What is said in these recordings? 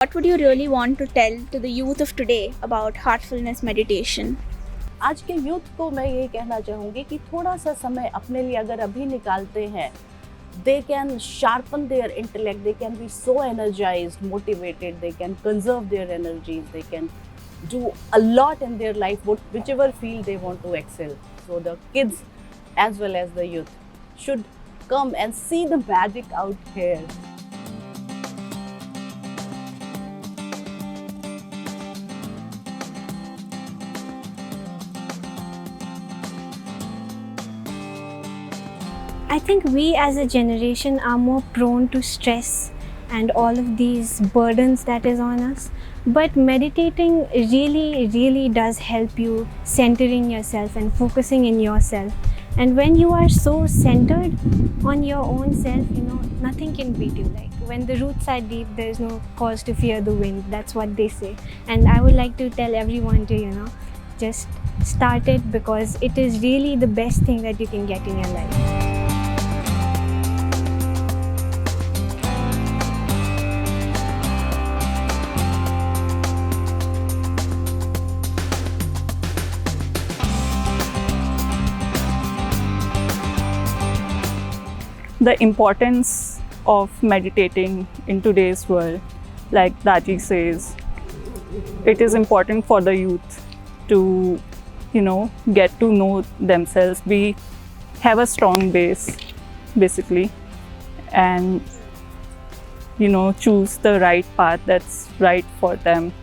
What would you really want to tell to the youth of today about heartfulness meditation? आज के youth को मैं ये कहना चाहूँगी कि थोड़ा सा समय अपने लिए अगर अभी निकालते हैं, they can sharpen their intellect, they can be so energized, motivated, they can conserve their energies, they can do a lot in their life, whichever field they want to excel. So the kids as well as the youth should come and see the magic out here. I think we as a generation are more prone to stress and all of these burdens that is on us. But meditating really does help you centering yourself and focusing in yourself. And when you are so centered on your own self, nothing can beat you. Like when the roots are deep, there is no cause to fear the wind. That's what they say. And I would like to tell everyone to, just start it, because it is really the best thing that you can get in your life. The importance of meditating in today's world, like Daaji says, it is important for the youth to, get to know themselves, have a strong base, basically, and, choose the right path that's right for them,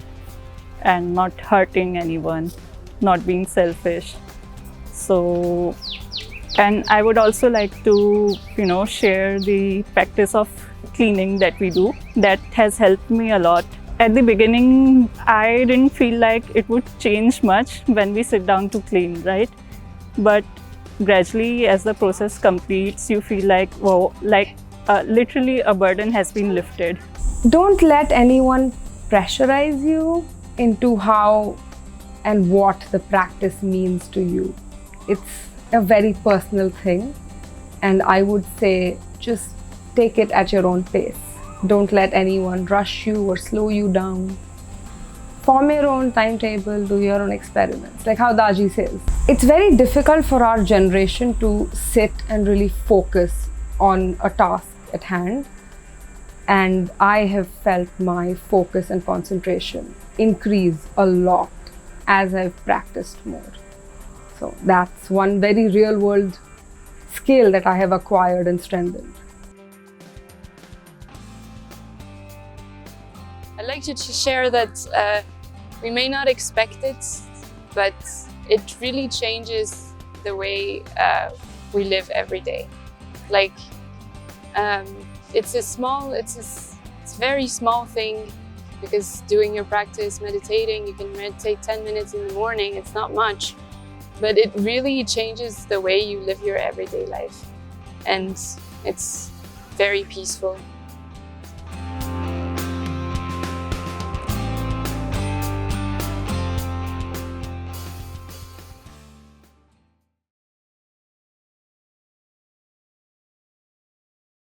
and not hurting anyone, not being selfish. So, and I would also like to, share the practice of cleaning that we do. That has helped me a lot. At the beginning, I didn't feel like it would change much when we sit down to clean, right? But gradually, as the process completes, you feel like, wow, literally a burden has been lifted. Don't let anyone pressurize you into how and what the practice means to you. It's a very personal thing, and I would say just take it at your own pace. Don't let anyone rush you or slow you down. Form your own timetable, do your own experiments, like how Daaji says. It's very difficult for our generation to sit and really focus on a task at hand, and I have felt my focus and concentration increase a lot as I've practiced more. So that's one very real world skill that I have acquired and strengthened. I'd like to share that we may not expect it, but it really changes the way we live every day. Like it's a very small thing, because doing your practice, meditating, you can meditate 10 minutes in the morning, it's not much. But it really changes the way you live your everyday life, and it's very peaceful.